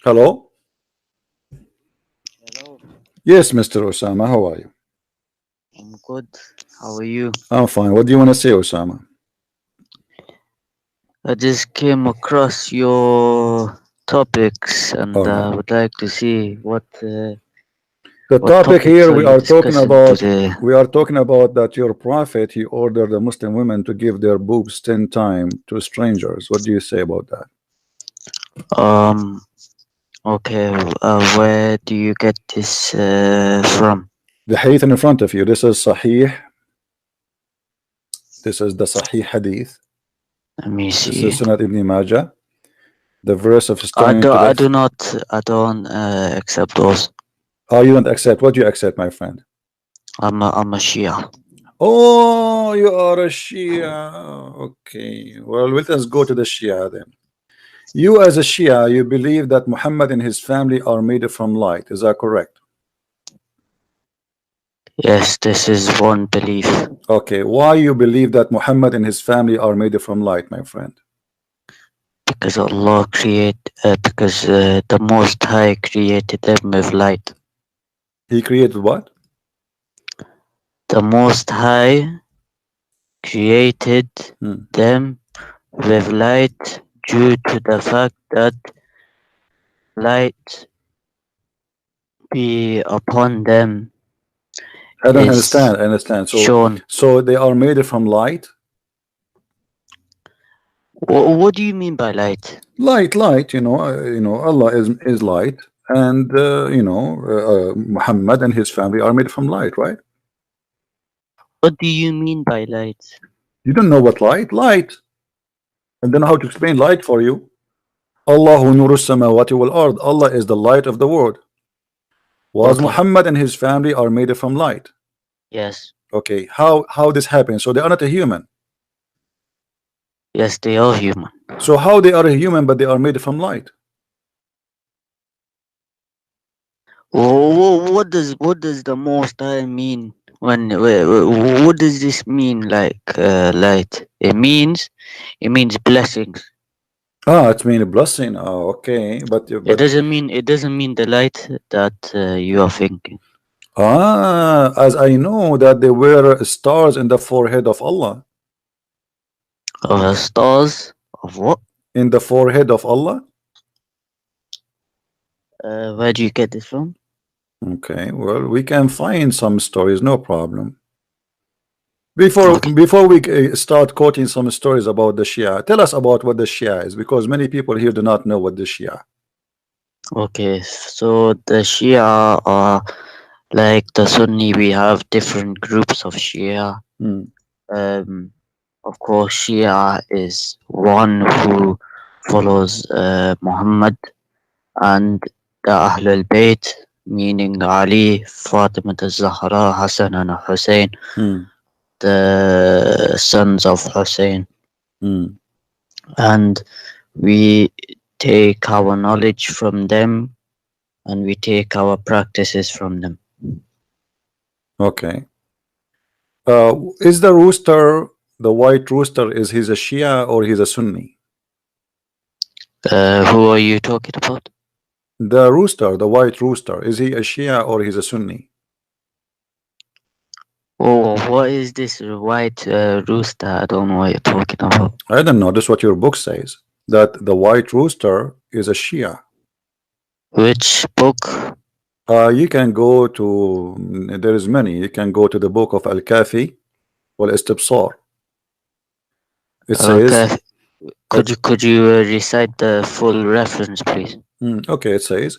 Hello? Hello, Yes, Mr. Osama, how are you? I'm good. How are you? I'm fine. What do you want to say, Osama? I just came across your topics and All right. I would like to see The what topic topics here are you discussing today. we are talking about that your prophet he ordered the Muslim women to give their boobs 10 times to strangers. What do you say about that? Um, okay, where do you get this from? The hadith in front of you. This is Sahih. This is the Sahih hadith. Let me This is see. Sunnat Ibn Majah. The verse of stoning to death. I don't accept those. Oh, you don't accept. What do you accept, my friend? I'm a Shia. Oh, you are a Shia. Okay. Well, let us go to the Shia then. You as a Shia, you believe that Muhammad and his family are made from light. Is that correct? Yes, this is one belief. Okay. Why you believe that Muhammad and his family are made from light, my friend? Because the Most High created them with light. He created what? The Most High created Hmm. them with light due to the fact that light be upon them I don't is understand. I understand. shown. So they are made from light. What do you mean by light? Light. Allah is light, and Muhammad and his family are made from light, right? What do you mean by light? You don't know what light? Light. I don't know how to explain light for you. Allahu nuru samawati wal ard. Allah is the light of the world. Was Okay, Muhammad and his family are made from light. yes. Okay, how this happens? So they are not a human. Yes, they are human. So how they are a human but they are made from light? What does the Most High mean what does this mean like light? It means blessings. Ah, it's mean a blessing. Oh, okay, It doesn't mean the light that you are thinking. as I know that there were stars in the forehead of Allah. Stars of what? In the forehead of Allah. Where do you get this from? Okay, well, we can find some stories, no problem. Before Okay. before we start quoting some stories about the Shia, tell us about what the Shia is, because many people here do not know what the Shia. Okay. So the Shia are like the Sunni. We have different groups of Shia. Hmm. Um, of course, Shia is one who follows Muhammad and the Ahlul Bayt, meaning Ali, Fatima al-Zahra, Hassan and Hussein, Hmm. the sons of Hussein. Hmm. And we take our knowledge from them and we take our practices from them. Okay. Is the rooster, the white rooster, is he's a Shia or he's a Sunni? Who are you talking about? The rooster, the white rooster, is he a Shia or he's a Sunni? Oh, what is this white rooster? I don't know what you're talking about. I don't know. This is what your book says, that the white rooster is a Shia. Which book? You can go to, there is many. You can go to the book of Al-Kafi or Istibsar. It says, Okay, could you recite the full reference, please? okay, it says,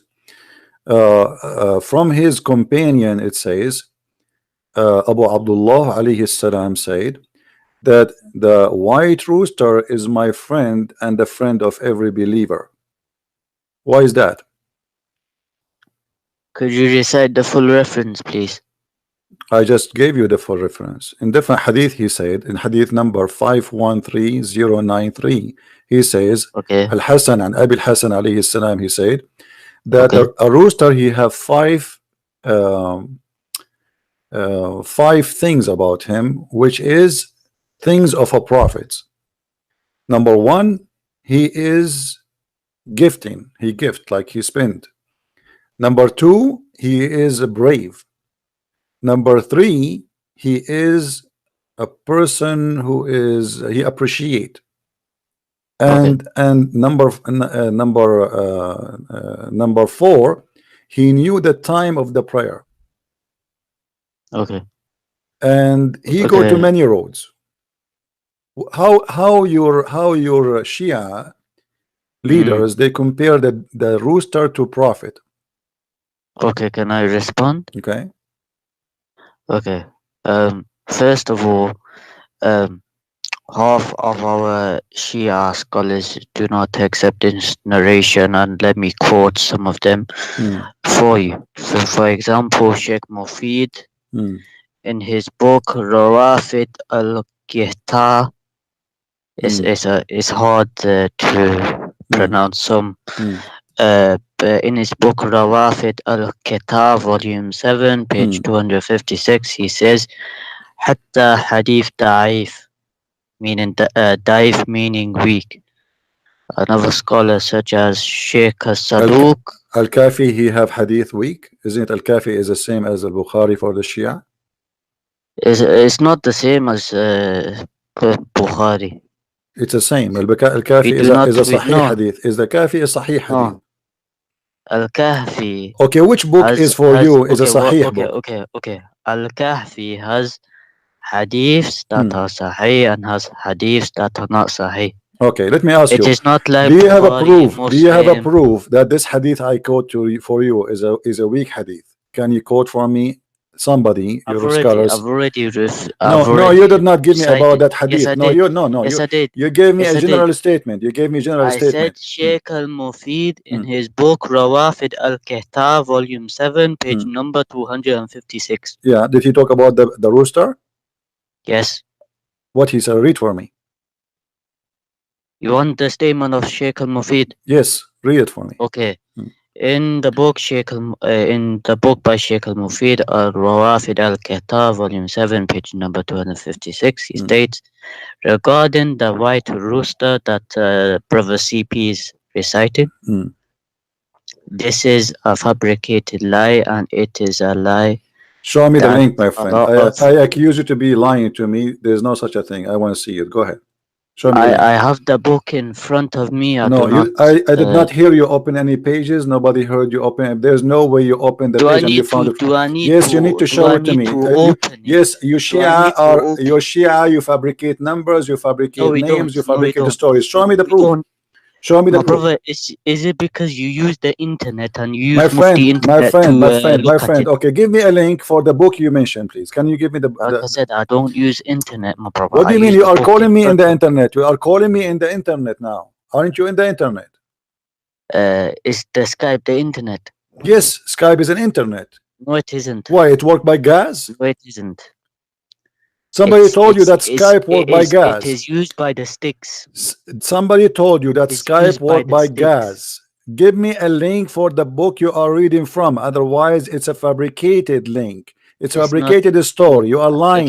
from his companion, it says, Abu Abdullah alayhi salam said that the white rooster is my friend and the friend of every believer. Why is that? Could you recite the full reference, please? I just gave you the full reference. In different hadith, he said, in hadith number 513093, he says, Okay, Al-Hasan and Abi al-Hasan alayhi salam, he said, that okay, a rooster, he have five things about him, which is things of a prophet. Number one, he is Gifting, he gift, like he spent. Number two, he is brave. Number three, he is a person who is he appreciate. Okay. And number four, he knew the time of the prayer, Okay. and he go to Okay. many roads. How your Shia Mm. leaders, they compare the rooster to prophet? Okay. Can I respond? Okay. Okay. First of all, um, half of our Shia scholars do not accept this narration, and let me quote some of them Hmm. for you. So, for example, Sheikh Mufid Hmm. in his book Rawafid al-Qihta Hmm. is hard to Hmm. pronounce some. Hmm. But in his book Rawafid al-Qihta, volume 7, Hmm. page 256, he says, "Hatta hadith da'if," meaning daif meaning weak. Another scholar such as Sheikh Al Saduq Al-Kafi, he have hadith weak. Isn't Al-Kafi is the same as Al-Bukhari for the Shia? is not the same as Bukhari. It's the same. We Al-Kafi do is not a we Sahih no hadith. Is the Kafi a Sahih hadith? no Al-Kahfi Okay, which book is for has you is a okay what Sahih okay book? okay okay Al-Kahfi has hadiths that Hmm. are sahih and has hadiths that are not sahih. Okay, let me ask It you. is not Do like you have a Bukhari, proof? Do you have a Muslim. proof that this hadith I quote for you is a weak hadith? Can you quote for me somebody, your scholars? I've No, no, you did already not give me about recited. that Yes, hadith. I No, did. you no no Yes, you I did. you gave me Yes, a I did. general statement. You gave me a general I said statement. Hmm. Sheikh al-Mufid in Hmm. his book Rawafid al-Qihta, volume 7, page Hmm. number 256. Yeah, did he talk about the rooster? Yes. What he said, read for me. You want the statement of Sheikh al-Mufid? Yes, read it for me. Okay. Hmm. In the book by Sheikh al-Mufid, Al-Rawafid al-Qihta, volume 7, page number 256, he Hmm. states, regarding the white rooster that Brother CP is reciting, Hmm. this is a fabricated lie, and it is a lie Show me the that link, my a friend. lot I of I accuse you to be lying to me. There's no such a thing. I want to see it. Go ahead. Show me the link. I have the book in front of me. I No, do not. I did not hear you open any pages. Nobody heard you open. There's no way you opened the Do I page and you need found to? it. Do I need Yes, you need to? to Do show I it to need me. to You open it? yes, Do I need to open? You fabricate numbers, you No, fabricate we don't. names, you No, we fabricate the don't. stories. Show me the We proof. don't. Show me the My proof. brother, is it because you use the internet and you My use Mufti friend, my internet friend, to my look at friend. it? Okay, give me a link for the book you mentioned, please. Can you give me Like I said, I don't use internet, my brother. what I do you mean use you the are book in calling me in front the of me. internet? You are calling me in the internet now. Aren't you in the internet? Is the Skype the internet? Yes, Skype is an internet. No, it isn't. Why? It worked by gas? No, it isn't. Somebody told you that Skype worked by It gas. is used by the sticks. Somebody told you that It's Skype used by worked the by sticks. gas. Give me a link for the book you are reading from. Otherwise, it's a fabricated link. It's a It's not. fabricated No, story. You are lying.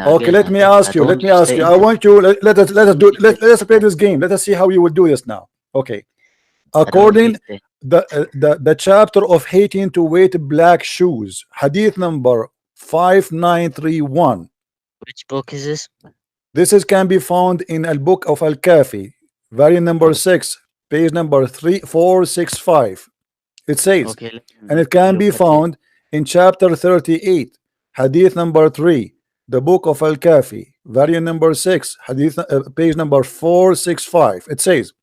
Okay, let me I ask you. Let don't me use ask the you. I internet. want you. Let us do. Use the Let's play internet. this game. Let us see how you will do this now. Okay. I don't use According the. the chapter of hating to wear black shoes, hadith number 5931. Which book is this? This is can be found in Al Book of Al Kafi, variant number Okay, 6, page number 3465. It says, okay. and it Let me can look be at it. found in chapter 38, hadith number 3, the book of Al Kafi, variant number 6, hadith page number 465. It says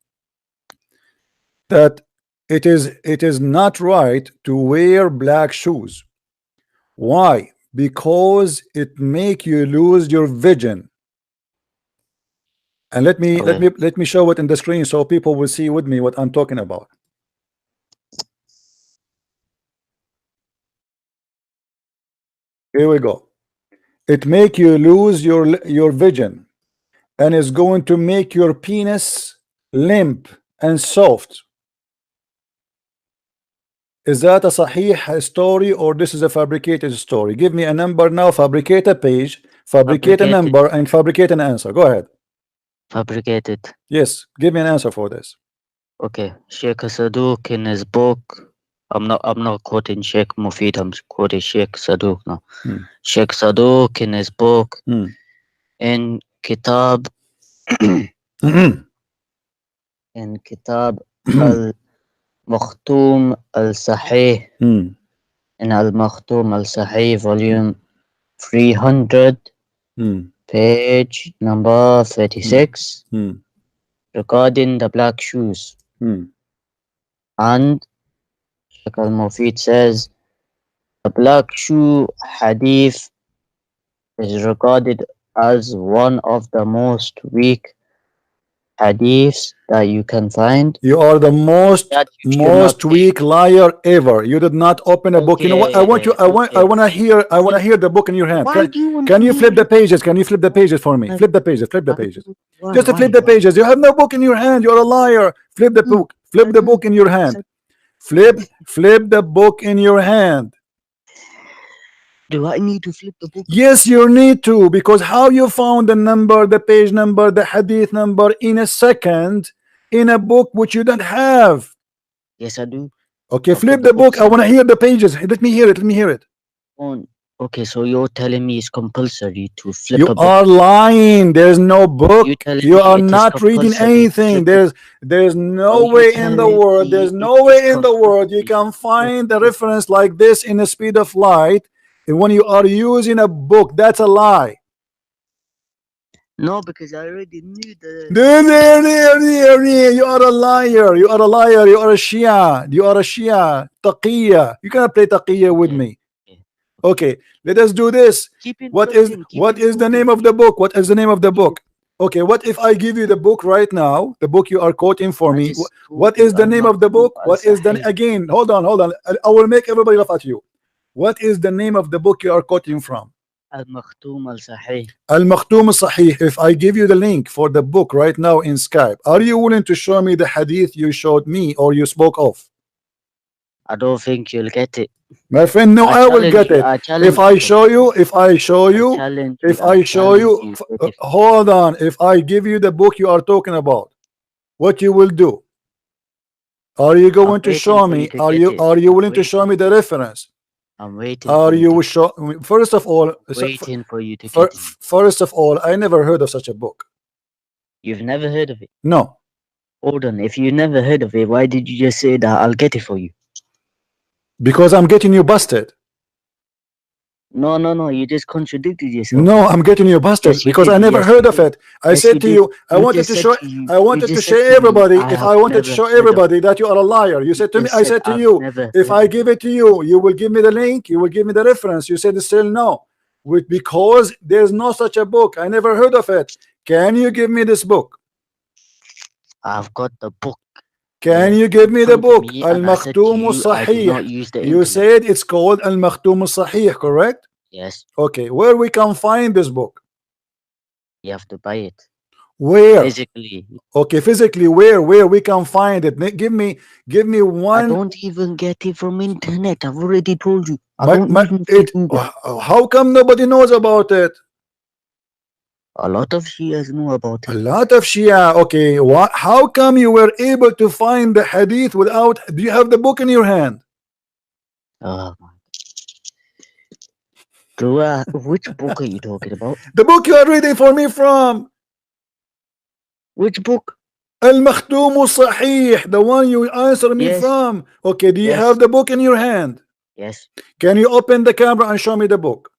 that it is not right to wear black shoes. Why? Because it make you lose your vision. And let me let Okay. me let me show it in the screen so people will see with me what I'm talking about. Here we go. It make you lose your vision, and is going to make your penis limp and soft. Is that a sahih story, or this is a fabricated story? Give me a number now, fabricate a page, fabricate a Fabricated. number, and fabricate an answer. Go ahead. Fabricated. Yes, give me an answer for this. Okay, Sheikh Saduk in his book. I'm not quoting Sheikh Mufid. I'm quoting Sheikh Saduk now. Hmm. Sheikh Saduk in his book Hmm. in Kitab Hmm. in Kitab al Makhtoum al Sahih, Hmm. in al Makhtoum al Sahih, volume 300, Hmm. page number Hmm. 36, Hmm. regarding the black shoes. Hmm. And Sheikh al Mufid says the black shoe hadith is regarded as one of the most weak hadiths that you can find, You are the most that you should not take. weak liar ever. You did not open a book. You know what? I want you. Okay, I okay. want to hear. I want to Flip. hear the book in your hand. Why do you want Can to you hear flip the it? pages? Can you flip the pages for me? Why? Flip the pages. Flip the Why? pages. Why? Just to flip Why? the Why? pages. You have no book in your hand. You're a liar. Flip the book. Flip I the do. book in your hand. Flip the book in your hand. Do I need to flip the book? Yes, you need to, because how you found the number, the page number, the hadith number in a second in a book which you don't have? Yes, I do. Okay, I've got flip the the book book. I sitting want to hear the pages. Let me hear it. Let me hear it. on. Okay, so you're telling me it's compulsory to flip You a book. are lying. There's no You book. telling You me are it is not reading compulsory to anything. flip a book. There's Are no you way in the telling world. me There's it no is way in the world you compulsory can to flip find a a book? reference like this in the speed of light when you are using a book. That's a lie. No, because I already knew the. You are a liar. You are a liar. You are a Shia. You are a Shia. Taqiyya. You cannot play Taqiyya with Okay, me. okay. Okay, let us do this. Keep insulting. Keep What is the insulting. name of the book? What is the name of the Keep it. book? Okay, what if I give you the book right now? The book you are quoting for I me. just told What you is the Al name of the Maktoum book? Al What is the Sahih. again? Hold on. I will make everybody laugh at you. What is the name of the book you are quoting from? Al Maktoum Al Sahih. Al Makhtoum Sahih. If I give you the link for the book right now in Skype, are you willing to show me the hadith you showed me or you spoke of? I don't think you'll get it. My friend, no, I I will challenge get you. it. I If challenge you I to show get it. you, if I show I you, challenge you. if I I show challenge you, you. Get it. hold on. If I give you the book you are talking about, what you will do? Are you I'm going to waiting show for you me? to get it. Are you I'm willing to show waiting me for the you. reference? I'm waiting for Are you to you get it. show? First of all, Waiting for you to get it. first of all, I never heard of such a book. You've never heard of it. No, Hold on. If you never heard of it, why did you just say that I'll get it for you? because I'm getting you busted. No, no, no. You just contradicted yourself. No, I'm getting you busted Yes, you because did. I never Yes, you heard of did. it. I Yes, you said to did. you, You just said to you. I You wanted to just show said to me, everybody. I If have I wanted to never show heard of it. everybody that you are a liar, you You said to me, just I said said to I've you, never if heard I of it. give it to you, you will give me the link, you will give me the reference. You said still no, because there's no such a book. I never heard of it. Can you give me this book? I've got the book Can you give in me the front of book? me, Al and I said to Makhtoum you, I do Sahih. not use the You internet. said it's called Al Makhtoum Sahih, correct? Yes, Okay, where we can find this book? you have to buy it Where? physically. Okay, physically, where we can find it? Give me I one. don't even get it from internet. I've already told you. I My, don't my even it. Google. How come nobody knows about it? A lot of Shias know about A it. lot of Shia. Okay, what? How come you were able to find the hadith without? Do you have the book in your hand? Uh, which book are you talking about? The book you are reading for me from Which book? Al Makhtoum Sahih, the one you answer me Yes, from. Okay, do you have yes, the book in your hand? yes. Can you open the camera and show me the book?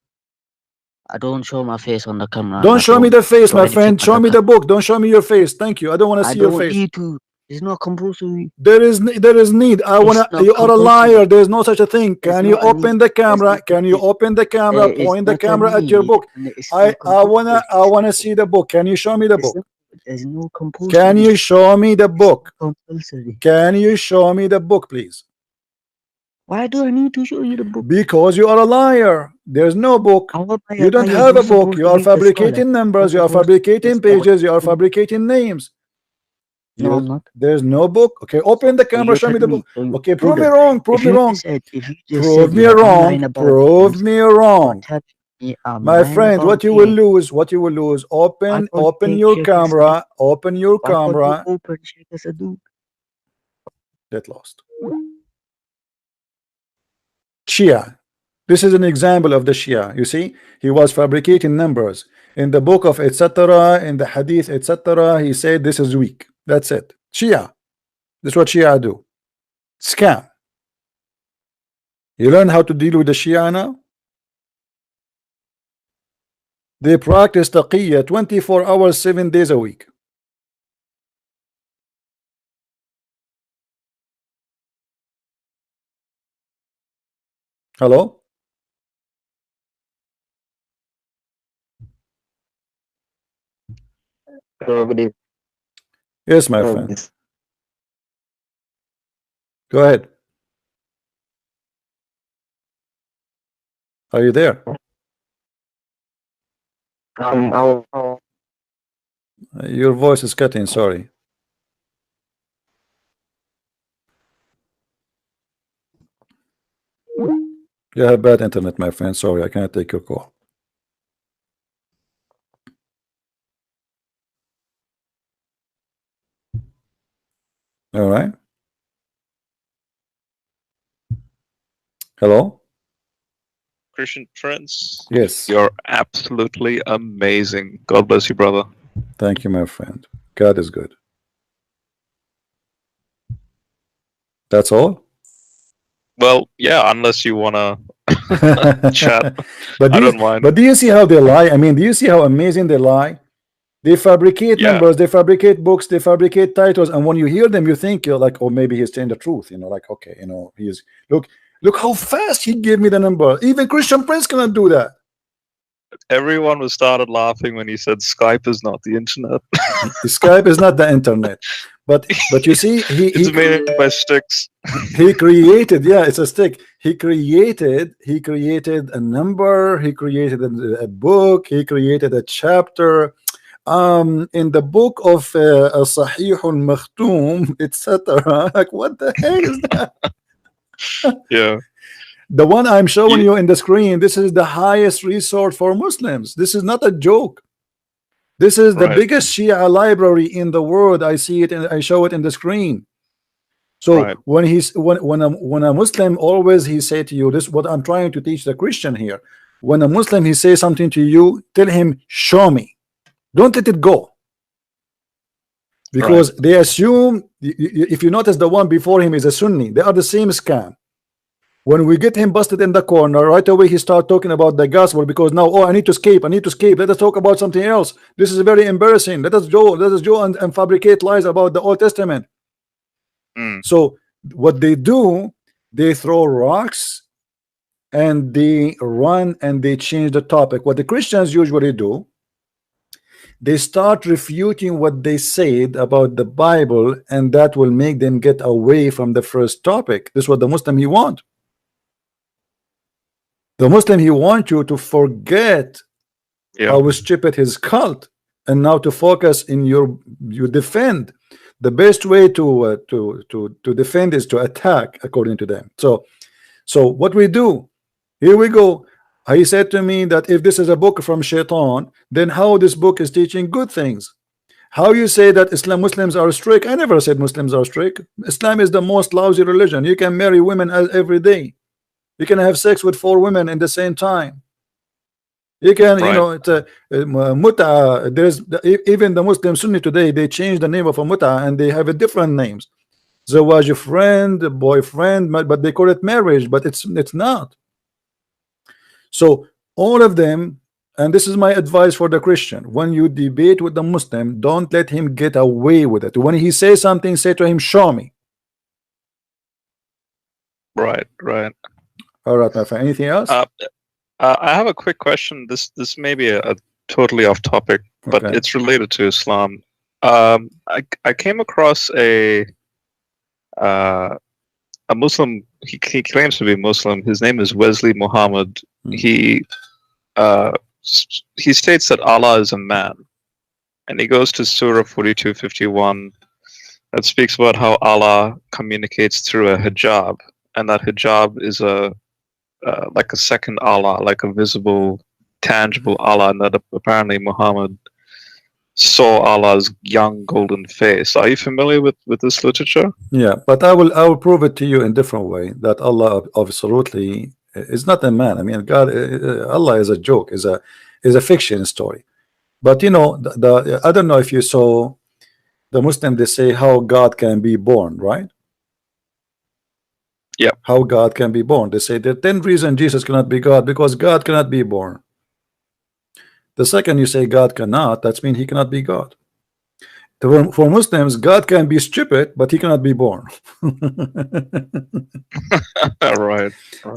I don't show my face on the camera, and Don't I show me don't the face, show my anything friend. on Show the me camera. the book. Don't show me your face. Thank you. I don't want to I see your don't face. need to. It's not compulsory. There is need. I It's wanna. not You are a compulsory. liar. There is no such a thing. There's Can you not a need. open the There's camera? not a Can you need. open the camera? There is Point the not a camera at your need, book. and it's not compulsory. I wanna see the book. Can you show me the It's not, book? there's no Can compulsory. you show me the It's book? not compulsory. Can you show me the book, please? Why do I need to show you the book? Because you are a liar. There's no book. How am I You a don't liar? have You're a book. supposed You to are be the scholar. fabricating You're numbers. You are supposed to be the fabricating scholar. pages. You are fabricating names. No, I'm not. There's no book. Okay, open So, the so camera. you're Show me telling the me, book. so Okay, hold prove me on. wrong. Prove me wrong. If you just said, I'm lying about Prove things, me you're wrong. telling me I'm My lying friend, about what you will things. lose, what you will lose. Why don't you Open take your Sheikh Sadu? camera. Open your Why can't you camera. open Sheikh Sadu? Get lost. Shia. This is an example of the Shia. You see, he was fabricating numbers in the book of etc. in the hadith etc. He said this is weak. That's it. Shia. This is what Shia do. Scam. You learn how to deal with the Shia now. They practice taqiyya 24 hours 7 days a week. Hello? Good Yes, my friend. evening. Go ahead. Are you there? Your voice is cutting, sorry. You have bad internet, my friend. Sorry, I can't take your call. All right. Hello? Christian Prince, Yes. you're absolutely amazing. God bless you, brother. Thank you, my friend. God is good. That's all? Well, yeah, unless you wanna chat, But I do you, don't mind. but do you see how they lie? I mean, do you see how amazing they lie? They fabricate Yeah. numbers, they fabricate books, they fabricate titles, and when you hear them, you think you're like, oh, maybe he's telling the truth. You know, like, okay, you know, he's look how fast he gave me the number. Even Christian Prince cannot do that. Everyone was started laughing when he said Skype is not the internet. Skype is not the internet, but you see, It's made by sticks. he created, yeah, it's a stick. He created a number. He created a book. He created a chapter. In the book of Sahihun Makhtoum, etc. Like, what the heck is that? Yeah. The one I'm showing you in the screen, this is the highest resource for Muslims. This is not a joke. This is the Right. biggest Shia library in the world. I see it and I show it in the screen. So Right. when a Muslim, always he say to you, this is what I'm trying to teach the Christian here. When a Muslim he says something to you, tell him, show me. Don't let it go. Because they assume, if you notice, the one before him is a Sunni. They are the same scam. When we get him busted in the corner, right away he start talking about the gospel, because now, oh, I need to escape, let us talk about something else. This is very embarrassing. Let us go and fabricate lies about the Old Testament. So what they do, they throw rocks and they run and they change the topic. What the Christians usually do, they start refuting what they said about the Bible, and that will make them get away from the first topic. This is what the Muslim he want. The Muslim he want you to forget how stupid his cult, and now to focus in you defend. The best way to defend is to attack, according to them. So what we do, here we go. He said to me that if this is a book from Shaitan, then how this book is teaching good things? How you say that Muslims are strict? I never said Muslims are strict. Islam is the most lousy religion. You can marry women every day. You can have sex with 4 women in the same time. You can, you know, it's muta. There's even the Muslim Sunni today. They change the name of a muta and they have a different names. Zawaj, friend, boyfriend, but they call it marriage, but it's not. So all of them, and this is my advice for the Christian: when you debate with the Muslim, don't let him get away with it. When he says something, say to him, show me. Right. All right, my friend. Anything else? I have a quick question. This may be a totally off topic, but Okay. it's related to Islam. I came across a Muslim. He claims to be Muslim. His name is Wesley Muhammad. He states that Allah is a man, and he goes to Surah 42:51 that speaks about how Allah communicates through a hijab, and that hijab is like a second Allah, like a visible, tangible Allah, and that apparently Muhammad saw Allah's young golden face. Are you familiar with this literature? Yeah, but I will prove it to you in different way that Allah absolutely is not a man. I mean, God, Allah is a joke, is a fiction story. But you know, the I don't know if you saw the Muslim, they say how God can be born, right? Yeah. How God can be born. They say the 10 reasons Jesus cannot be God because God cannot be born. The second you say God cannot, that means he cannot be God. For Muslims, God can be stupid, but he cannot be born. Right.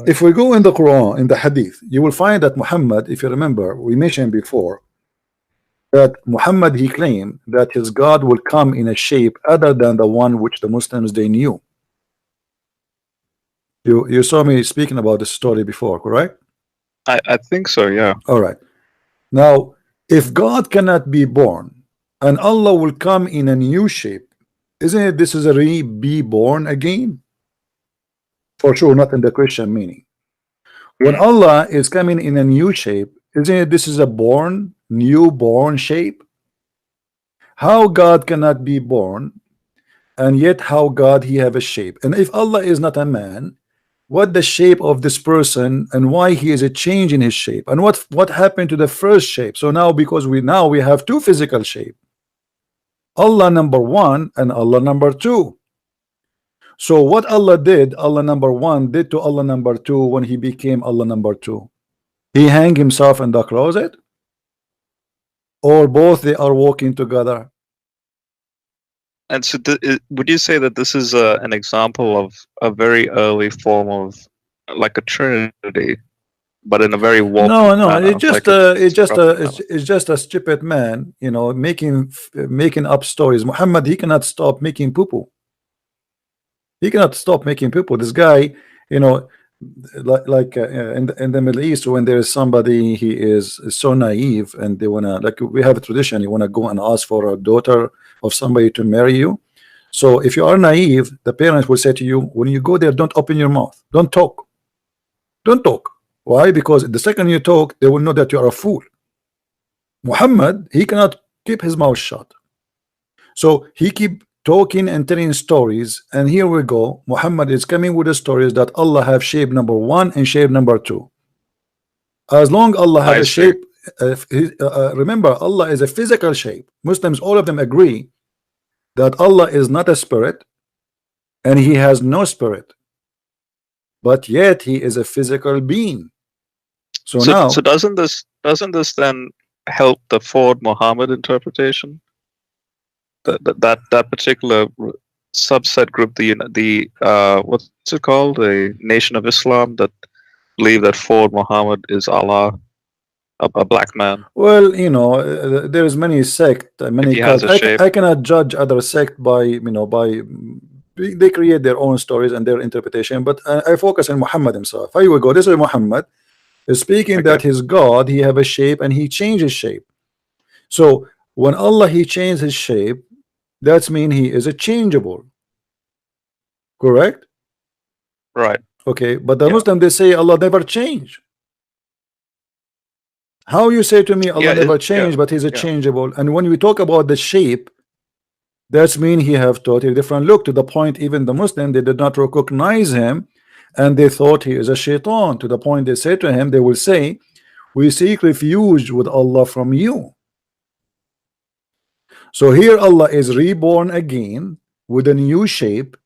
If we go in the Quran, in the Hadith, you will find that Muhammad, if you remember, we mentioned before that Muhammad, he claimed that his God will come in a shape other than the one which the Muslims they knew. You saw me speaking about this story before, correct? I think so, yeah. All right. Now, if God cannot be born and Allah will come in a new shape, isn't it this is a be born again? For sure, not in the Christian meaning. When Allah is coming in a new shape, isn't it this is a newborn shape? How God cannot be born, and yet how God he have a shape? And if Allah is not a man, what the shape of this person and why he is a change in his shape, and what happened to the first shape? So now because we have two physical shape, Allah number one and Allah number two. So what Allah did, Allah number one did to Allah number two when he became Allah number two? He hang himself in the closet, or both they are walking together? And so, would you say that this is an example of a very early form of like a trinity, but in a very warped No, manner? it's just like it's just a stupid man, you know, making up stories. Muhammad, he cannot stop making poo-poo. He cannot stop making poo-poo. This guy, you know, like in the Middle East, when there is somebody he is so naive and they wanna, like we have a tradition, you wanna go and ask for a daughter of somebody to marry you. So if you are naive, the parents will say to you, when you go there, don't open your mouth, don't talk, don't talk. Why? Because the second you talk, they will know that you are a fool. Muhammad, he cannot keep his mouth shut, so he keep talking and telling stories. And here we go, Muhammad is coming with the stories that Allah have shape number one and shape number two. As long Allah have a shape, remember, Allah is a physical shape. Muslims, all of them agree that Allah is not a spirit and he has no spirit, but yet he is a physical being. So now, so doesn't this then help the Ford Muhammad interpretation? That particular subset group, the what's it called, the Nation of Islam, that believe that Ford Muhammad is Allah, a black man. well, you know, there is many sect, many he has cults. a shape. I cannot judge other sect by, you know, by they create their own stories and their interpretation. But I focus on Muhammad himself. Here we go. This is Muhammad is speaking that his God, he have a shape and he changes shape. So when Allah he changed his shape, that's mean he is a changeable. Correct? Right. Okay, but the Muslim they say Allah never change. How you say to me Allah never changed, but he's a changeable? And when we talk about the shape, that's mean he have totally different look, to the point even the Muslim they did not recognize him and they thought he is a shaitan, to the point they say to him, they will say, we seek refuge with Allah from you. So here Allah is reborn again with a new shape,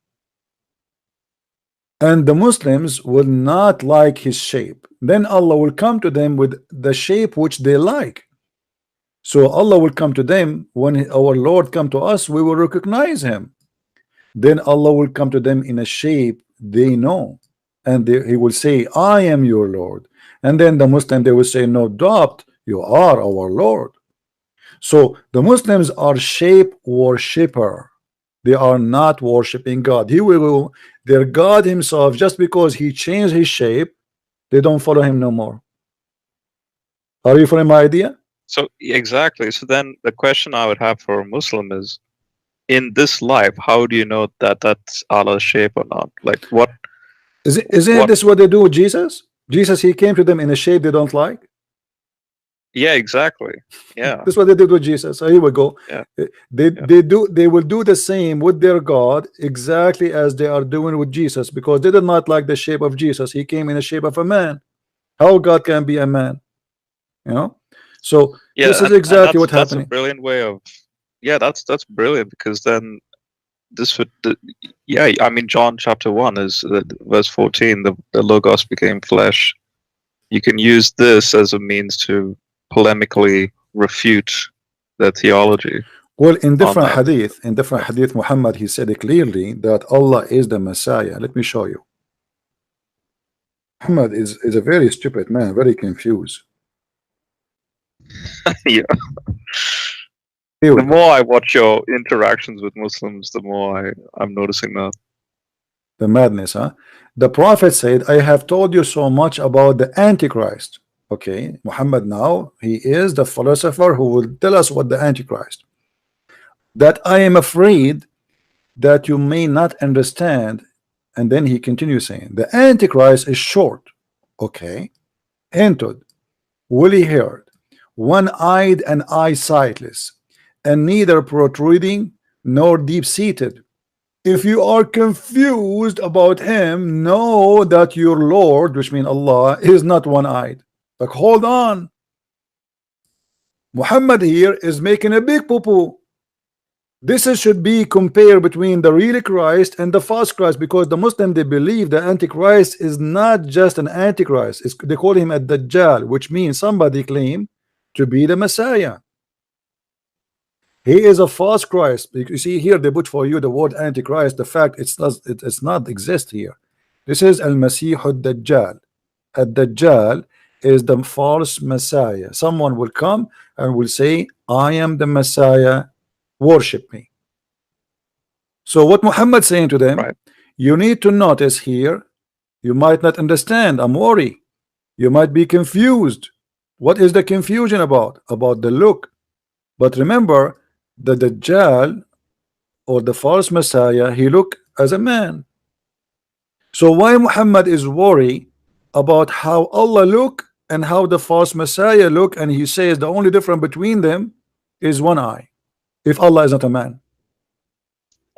and the Muslims will not like his shape. Then Allah will come to them with the shape which they like. So Allah will come to them when our Lord come to us, we will recognize him. Then Allah will come to them in a shape they know, and he will say, I am your Lord. And then the Muslim they will say, no doubt you are our Lord. So the Muslims are shape worshipper. They are not worshiping God. He will, their God himself, just because he changed his shape, they don't follow him no more. Are you following my idea? So exactly. So then the question I would have for a Muslim is, in this life, how do you know that that's Allah's shape or not? Like what? Isn't this what they do with Jesus? Jesus, he came to them in a shape they don't like. Yeah, exactly. Yeah, That's what they did with Jesus. So here we go. yeah, yeah. They will do the same with their God exactly as they are doing with Jesus, because they did not like the shape of Jesus. He came in the shape of a man. How God can be a man? You know. So this Yeah, is and exactly that's what's that's a happening. brilliant way of. Yeah, that's brilliant, because then this would yeah, I mean, John chapter 1 is verse 14, the logos became flesh. You can use this as a means to polemically refute their theology Well, on that. in different hadith, Muhammad, he said it clearly that Allah is the Messiah. Let me show you. Muhammad is a very stupid man, very confused. Yeah. Here we The go. more I watch your interactions with Muslims, the more I'm noticing that. The madness, huh? The Prophet said, I have told you so much about the Antichrist. Okay, Muhammad now, he is the philosopher who will tell us what the Antichrist. That I am afraid that you may not understand. And then he continues saying, the Antichrist is short, okay, hinted, woolly haired, one-eyed and eye-sightless, and neither protruding nor deep-seated. If you are confused about him, know that your Lord, which means Allah, is not one-eyed. Like, hold on. Muhammad here is making a big poo-poo. Should be compared between the real Christ and the false Christ, because the Muslim, they believe the Antichrist is not just an Antichrist. They call him a Dajjal, which means somebody claim to be the Messiah. He is a false Christ. You see here they put for you the word Antichrist. The fact it's not exist here. This is Al-Masih Ad-Dajjal. Ad-Dajjal is the false Messiah. Someone will come and will say, I am the Messiah, worship me. So what Muhammad saying to them, Right. you need to notice here, you might not understand, I'm worried. You might be confused. What is the confusion about? About the look. But remember, the Dajjal or the false Messiah, he look as a man. So why Muhammad is worried about how Allah look and how the false Messiah look, and he says the only difference between them is one eye, if Allah is not a man.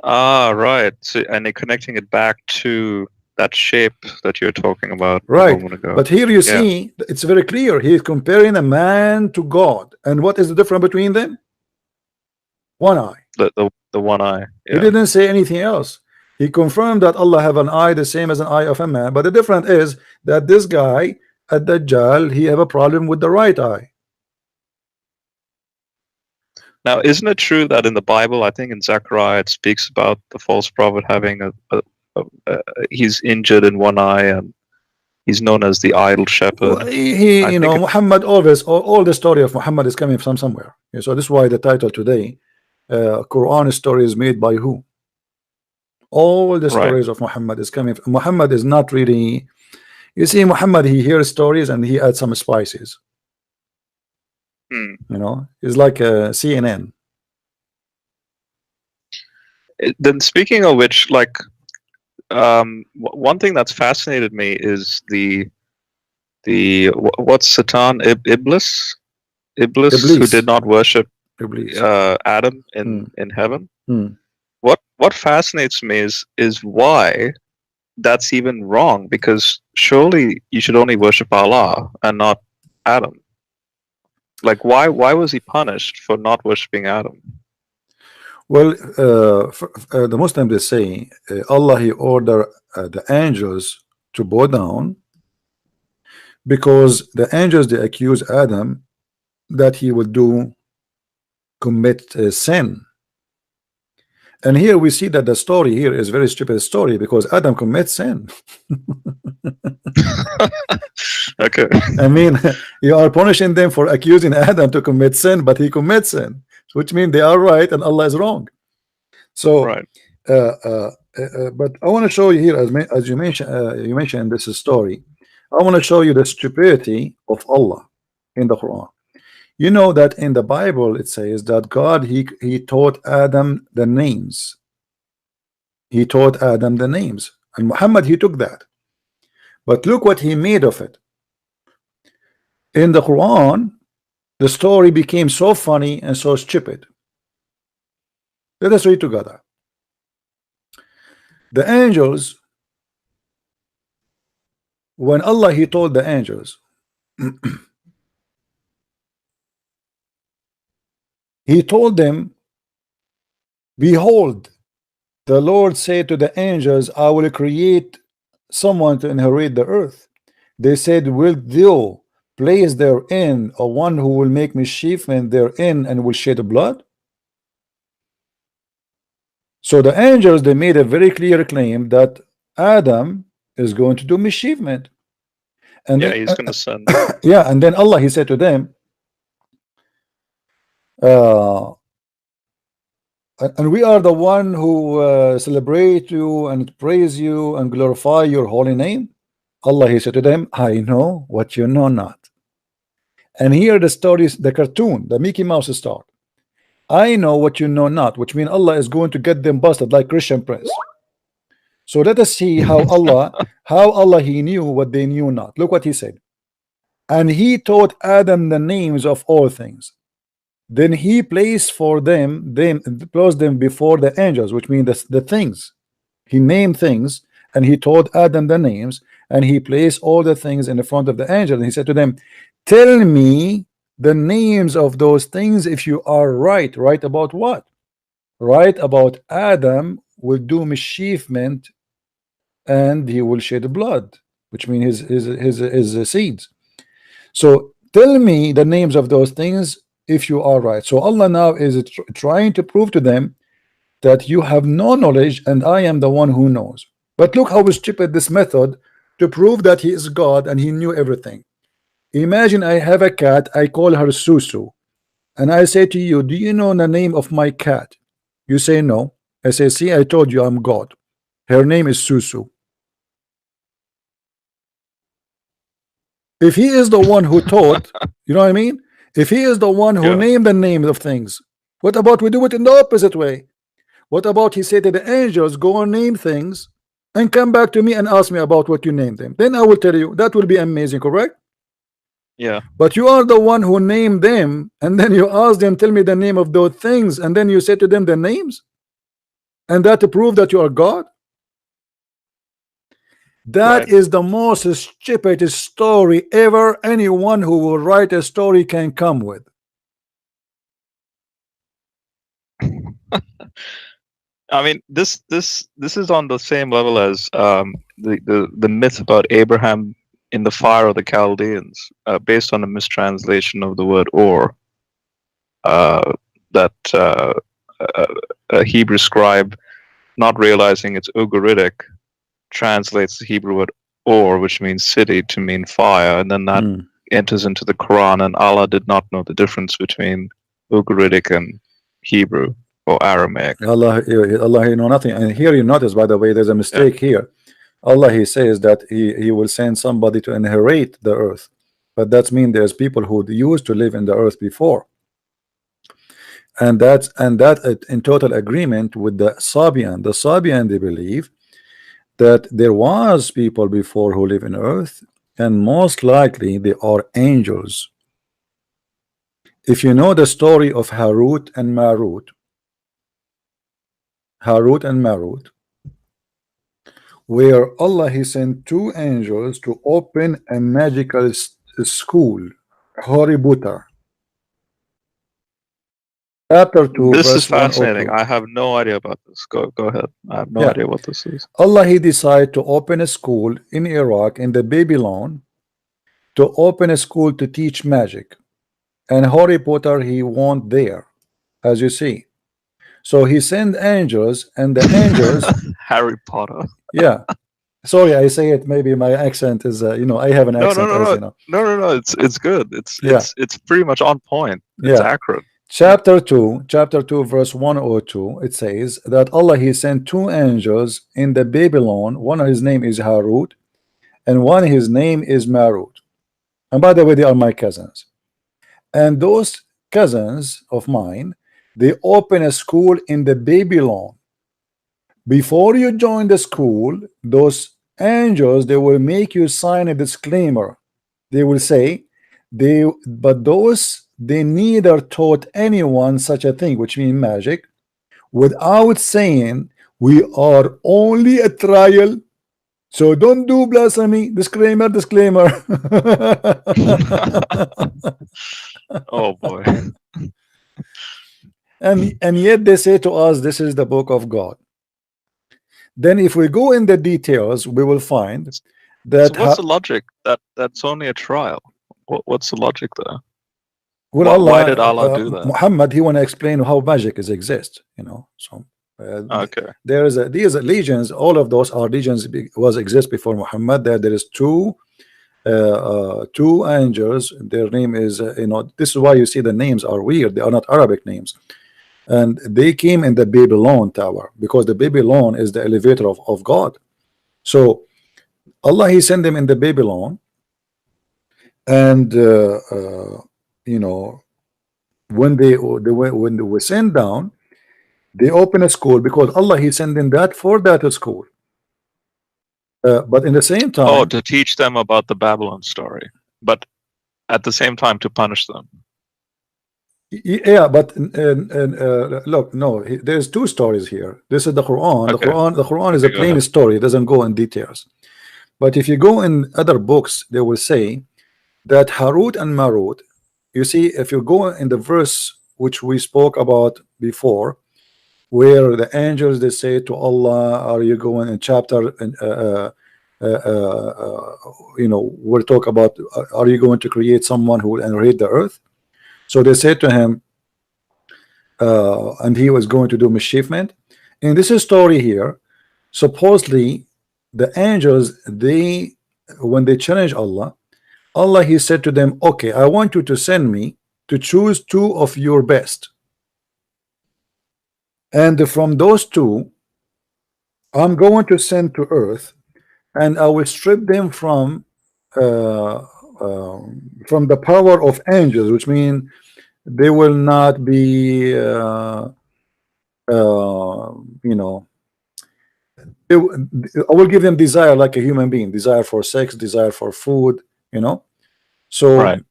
Ah, right. So, and they're connecting it back to that shape that you're talking about a Right. moment ago. But here you Yeah. see it's very clear. He is comparing a man to God. And what is the difference between them? One eye. The one eye. He Yeah. didn't say anything else. He confirmed that Allah have an eye the same as an eye of a man. But the difference is that this guy at Dajjal, he have a problem with the right eye. Now, isn't it true that in the Bible, I think in Zechariah, it speaks about the false prophet having he's injured in one eye, and he's known as the idle shepherd. Well, he I you think know, Muhammad always, all the story of Muhammad is coming from somewhere. Yeah, so this is why the title today, Quran stories made by who? All the Right. stories of Muhammad is coming from Muhammad. Is not really, you see, Muhammad, he hears stories and he adds some spices. You know, it's like a CNN. Then, speaking of which, like, one thing that's fascinated me is what's Satan, Iblis, who Iblis. did not worship Iblis. Adam in heaven. Hmm. What fascinates me is why that's even wrong, because surely you should only worship Allah and not Adam. Like, why was he punished for not worshiping Adam? Well, the Muslims, they say Allah, he ordered the angels to bow down, because the angels, they accuse Adam that he would commit sin. And here we see that the story here is very stupid story, because Adam commits sin. Okay. I mean, you are punishing them for accusing Adam to commit sin, but he commits sin, which means they are right and Allah is wrong. So, Right. but I want to show you here, as you mentioned in this story, I want to show you the stupidity of Allah in the Quran. You know that in the Bible it says that God, he taught Adam the names. He taught Adam the names, and Muhammad, he took that. But look what he made of it. In the Quran, The story became so funny and so stupid. Let us read together. The angels, when Allah he told the angels, he told them, behold, the Lord said to the angels, I will create someone to inherit the earth. They said, wilt thou place therein a one who will make mischievement therein and will shed blood? So the angels, they made a very clear claim that Adam is going to do mischievement. And Yeah, then, he's going to sin. yeah, and then Allah he said to them, and we are the one who celebrate you and praise you and glorify your holy name. Allah he said to them, I know what you know not. And here the stories, the cartoon, the Mickey Mouse star. I know what you know not, which means Allah is going to get them busted like Christian Prince. So let us see how Allah he knew what they knew not. Look what he said. And he taught Adam the names of all things. Then he placed for them placed them before the angels, which means the things. He named things and he taught Adam the names, and he placed all the things in the front of the angels, and he said to them, tell me the names of those things if you are right. Right about what? Right about Adam will do mischievement and he will shed blood, which means his seeds. So tell me the names of those things if you are right. So Allah now is trying to prove to them that you have no knowledge and I am the one who knows. But look how stupid this method to prove that he is God and he knew everything. Imagine I have a cat, I call her Susu, and I say to you, do you know the name of my cat? You say no. I say, see, I told you I'm God. Her name is Susu. If he is the one who taught, you know what I mean? If he is the one who named the names of things, what about we do it in the opposite way? What about he said to the angels, go and name things and come back to me and ask me about what you named them? Then I will tell you. That will be amazing, correct? Yeah. But you are the one who named them, and then you ask them, tell me the name of those things, and then you say to them the names, and that to prove that you are God. That is the most stupid story ever anyone who will write a story can come with. I mean, this is on the same level as the myth about Abraham in the fire of the Chaldeans, based on a mistranslation of the word "or," that a Hebrew scribe, not realizing it's Ugaritic, translates the Hebrew word "or," which means city, to mean fire, and then that enters into the Quran, and Allah did not know the difference between Ugaritic and Hebrew or Aramaic. Allah he know nothing. And here you notice, by the way, there's a mistake here. Allah he says that he will send somebody to inherit the earth, but that means there's people who used to live in the earth before, and that in total agreement with the Sabian. The Sabian, they believe that there was people before who live in earth, and most likely they are angels. If you know the story of Harut and Marut, where Allah he sent two angels to open a magical school, Hoributa. Chapter 2, this verse is fascinating. 102. I have no idea about this. Go ahead. I have no idea what this is. Allah he decided to open a school in Iraq, in the Babylon, to open a school to teach magic, and Harry Potter he went there, as you see. So he sent angels, and the angels Harry Potter. Yeah, sorry, I say it, maybe my accent is you know, I have an accent, as you know. No, it's good. It's pretty much on point. It's accurate. Chapter 2, verse 102, it says that Allah he sent two angels in the Babylon. One of his name is Harut, and one his name is Marut. And by the way, they are my cousins. And those cousins of mine, they open a school in the Babylon. Before you join the school, those angels, they will make you sign a disclaimer. They will say, but those they neither taught anyone such a thing, which means magic, without saying we are only a trial, so don't do blasphemy. Disclaimer, disclaimer. Oh boy. and yet they say to us this is the book of God. Then if we go in the details, we will find So that what's the logic? That's only a trial. What's the logic there? well, Why did Allah do that? Muhammad, he want to explain how magic is exist, you know. So Okay. there is these legions, all of those are legions was exist before Muhammad. There is two angels. Their name is you know, this is why you see the names are weird. They are not Arabic names, and they came in the Babylon tower, because the Babylon is the elevator of God. So Allah, he sent them in the Babylon, and you know, when they were sent down, they open a school, because Allah, he sent them that for that school. But in the same time, Oh, to teach them about the Babylon story, but at the same time to punish them. yeah, but look, no, there's two stories here. This is the Quran. Okay. The Quran is a Okay, go plain ahead. story. It doesn't go in details. But if you go in other books, they will say that Harut and Marut, you see, if you go in the verse which we spoke about before, where the angels, they say to Allah, are you going in chapter and you know, we'll talk about are you going to create someone who will inherit the earth? So they said to him, and he was going to do mischievement. In this story here, supposedly the angels, they, when they challenge Allah, he said to them, okay, I want you to send me to choose two of your best, and from those two I'm going to send to earth, and I will strip them from the power of angels, which means they will not be you know, I will give them desire like a human being, desire for sex, desire for food, you know. So Right.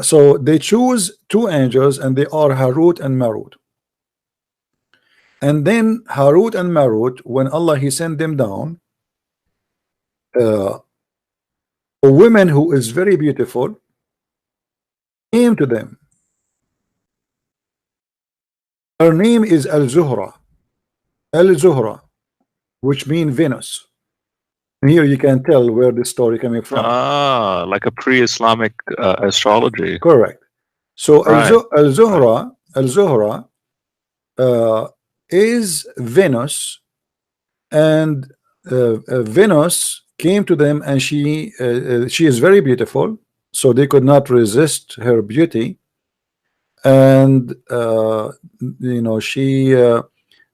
so they choose two angels, and they are Harut and Marut. And then Harut and Marut, when Allah, he sent them down, a woman who is very beautiful came to them. Her name is Al-Zuhra, which means Venus. And here you can tell where this story coming from. Ah, like a pre-Islamic astrology. Correct. So Right. Al-Zuhra is Venus, and Venus came to them, and she is very beautiful, so they could not resist her beauty, and you know, she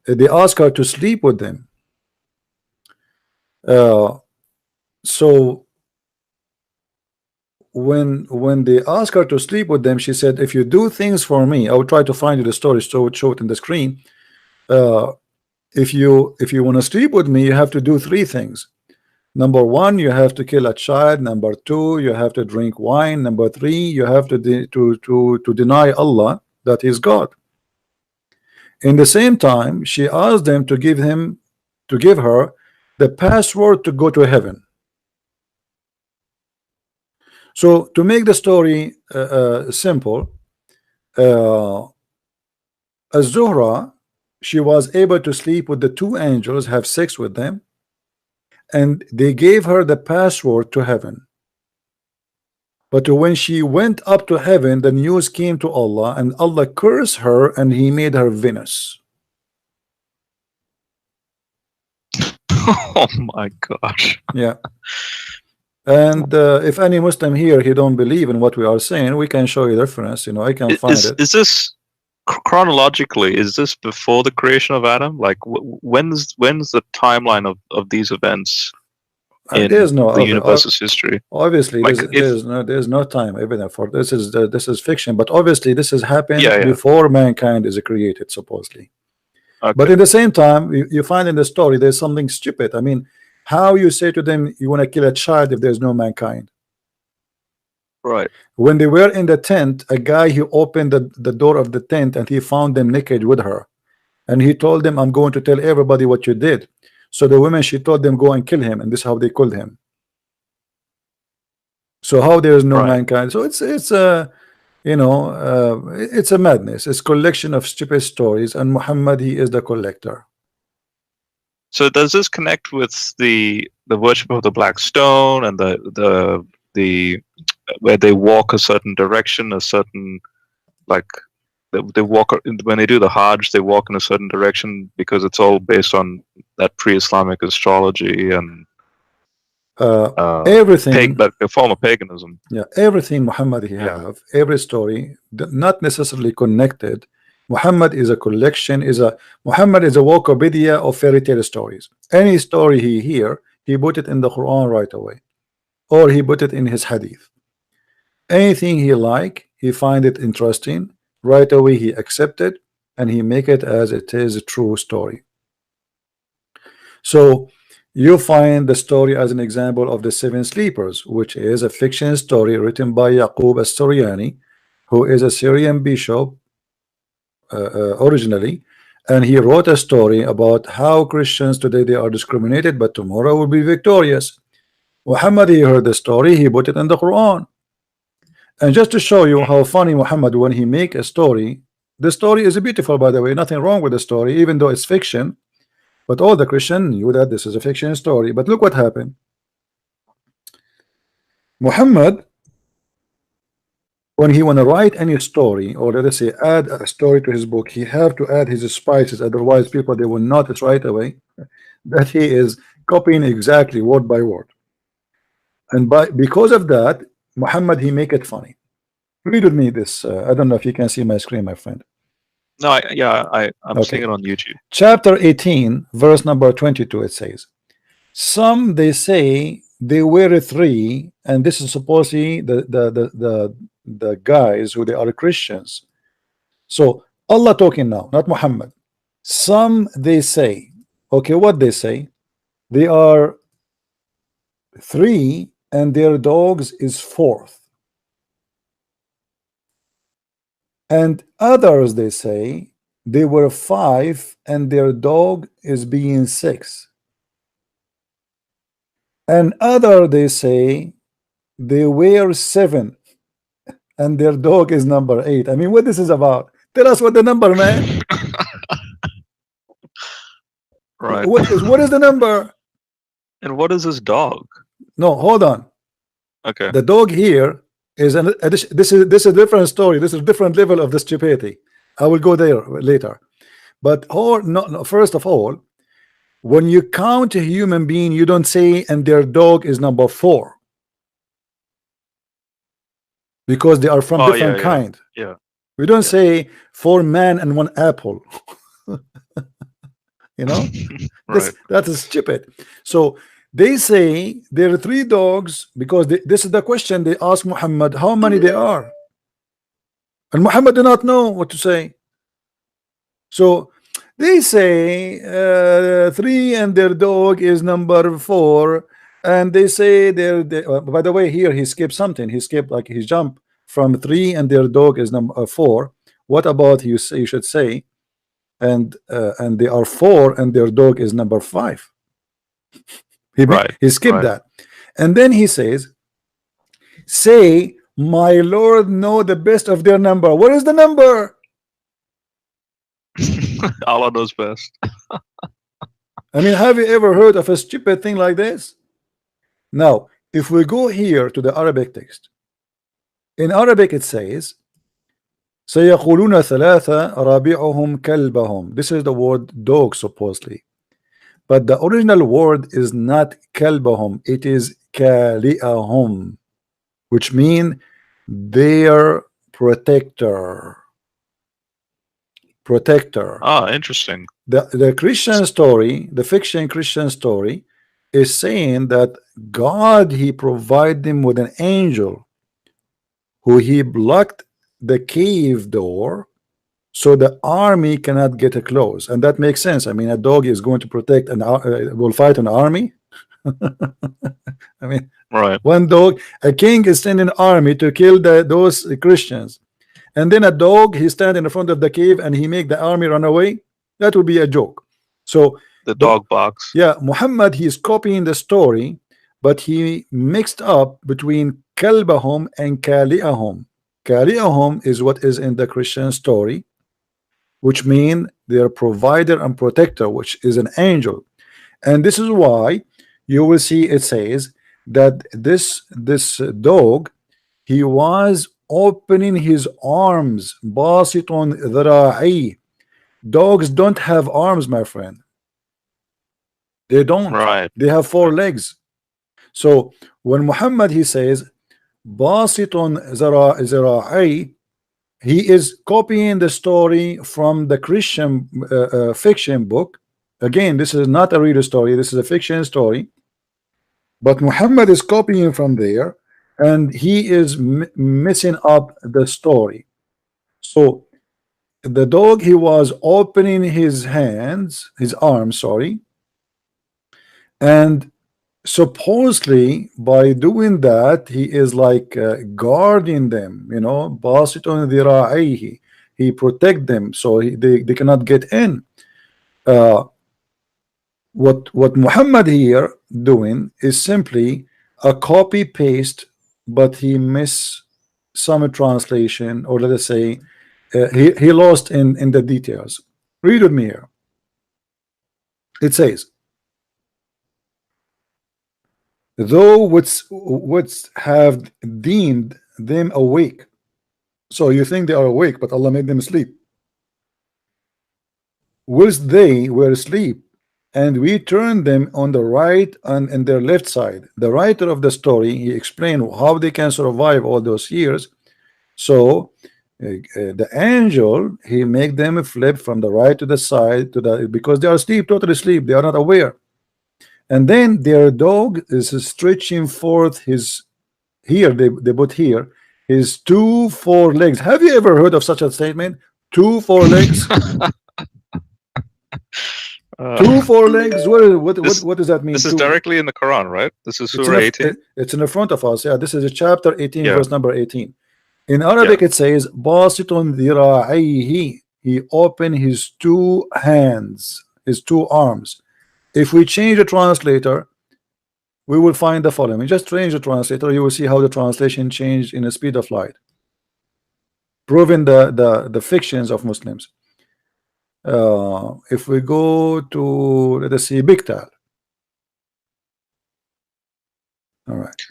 they asked her to sleep with them. So when they asked her to sleep with them, she said, if you do things for me, I will try to find you the story, so show it in the screen. If you want to sleep with me, you have to do three things. Number one, you have to kill a child. Number two, you have to drink wine. Number three, you have to deny Allah that is God. In the same time, she asked them to give her the password to go to heaven. So to make the story simple, Az-Zuhra, she was able to sleep with the two angels, have sex with them, and they gave her the password to heaven. But when she went up to heaven, the news came to Allah, and Allah cursed her, and he made her Venus. Oh my gosh. Yeah. And if any Muslim here, he don't believe in what we are saying, we can show you the reference. You know, I can find it. Is this chronologically? Is this before the creation of Adam? Like when's the timeline of these events in there's no the universe's history? Obviously, Like there's no time evident for this. This is fiction, but obviously this has happened Yeah. before mankind is created, supposedly. Okay. But at the same time, you find in the story there's something stupid. I mean, how you say to them you want to kill a child if there's no mankind? Right. When they were in the tent, a guy, he opened the door of the tent and he found them naked with her. And he told them, I'm going to tell everybody what you did. So the women, she told them, go and kill him. And this is how they killed him. So how there is no Right. mankind? So it's a, you know, it's a madness. It's collection of stupid stories. And Muhammad, he is the collector. So does this connect with the worship of the black stone and the where they walk a certain direction, a certain, like they walk when they do the Hajj, they walk in a certain direction because it's all based on that pre-Islamic astrology and Everything, like a form of paganism. yeah, everything Muhammad he Yeah. have, every story, not necessarily connected. Muhammad is a collection, Muhammad is a Wikipedia of fairy tale stories. Any story he hear, he put it in the Quran right away, or he put it in his hadith. Anything he like, he find it interesting, right away he accept it, and he make it as it is a true story. So you find the story as an example of the Seven Sleepers, which is a fiction story written by Yaqub as-Suryani, who is a Syrian bishop originally, and he wrote a story about how Christians today they are discriminated, but tomorrow will be victorious. Muhammad, he heard the story, he put it in the Quran. And just to show you how funny Muhammad, when he make a story, the story is beautiful, by the way, nothing wrong with the story, even though it's fiction. But all the Christians knew that this is a fiction story. But look what happened. Muhammad, when he want to write any story, or let us say add a story to his book, he have to add his spices, otherwise people they will notice right away that he is copying exactly word by word. And because of that, Muhammad, he make it funny. Read with me this. I don't know if you can see my screen, my friend. No, I'm seeing it on YouTube. Chapter 18, verse number 22, it says, some they say they were three, and this is supposedly the guys who they are Christians. So Allah talking now, not Muhammad. Some they say, okay, what they say, they are three and their dogs is fourth. And others they say they were five and their dog is being six. And other they say they were seven and their dog is number 8. I mean, what this is about? Tell us what the number, man. Right. What is the number? And what is this dog? No, hold on. Okay. The dog here is an addition. This is a different story. This is a different level of the stupidity. I will go there later. But first of all, when you count a human being, you don't say and their dog is number 4. Because they are from different kind. Yeah. We don't say 4 man and 1 apple. You know, Right. that is stupid. So they say there are 3 dogs because this is the question they ask Muhammad, how many they are, and Muhammad do not know what to say. So they say 3 and their dog is number 4, and they say by the way, here he skipped something. He skipped, like he jumped from 3 and their dog is number 4. What about you should say and they are 4 and their dog is number 5. He skipped that, and then he says, say my Lord know the best of their number. What is the number? Allah knows best. I mean, have you ever heard of a stupid thing like this? Now, if we go here to the Arabic text, in Arabic it says, سيقولون ثلاثة رابعهم كلبهم. This is the word dog supposedly, but the original word is not كلبهم, it is كالئهم, which mean their protector. Ah, interesting. The Christian story, the fiction Christian story, is saying that God, he provided them with an angel who he blocked the cave door, so the army cannot get close, and that makes sense. I mean, a dog is going to protect an will fight an army. I mean, Right. one dog, a king is sending an army to kill those Christians, and then a dog, he stand in the front of the cave and he make the army run away. That would be a joke. So The dog box. yeah, Muhammad, he is copying the story, but he mixed up between kalbahum and kali'ahum. Kali'ahum is what is in the Christian story, which mean their provider and protector, which is an angel. And this is why you will see it says that this dog, he was opening his arms, basitun dhira'i. Dogs don't have arms, my friend. They don't. Right. They have four legs. So when Muhammad, he says basitun dhira'i, he is copying the story from the Christian fiction book. Again, this is not a real story, this is a fiction story, but Muhammad is copying from there, and he is messing up the story. So the dog, he was opening his hands, his arms, sorry, and supposedly by doing that he is like guarding them, you know, basitun dhira'ihi. He protect them so they cannot get in. What Muhammad here doing is simply a copy paste, but he miss some translation, or let us say he lost in the details. Read with me here. It says, though wouldst have deemed them awake. So you think they are awake, but Allah made them sleep. Whilst they were asleep, and we turned them on the right and their left side. The writer of the story, he explained how they can survive all those years. So the angel, he make them flip from the right to the side to the, because they are asleep, totally asleep, they are not aware. And then their dog is stretching forth his, here they put here, his 2 4 legs. Have you ever heard of such a statement? 2 4 legs. 2 4 legs. What does that mean? This is directly in the Quran, right? This is It's Surah 18. It's in the front of us. Yeah, this is chapter 18, Yeah. verse number 18. In Arabic, it says, "Basitun dhira'ihi." He opened his 2 hands, his 2 arms. If we change the translator, we will find the following. Just change the translator, you will see how the translation changed in the speed of light, proving the fictions of Muslims. If we go to, let us see, Biktal. All right.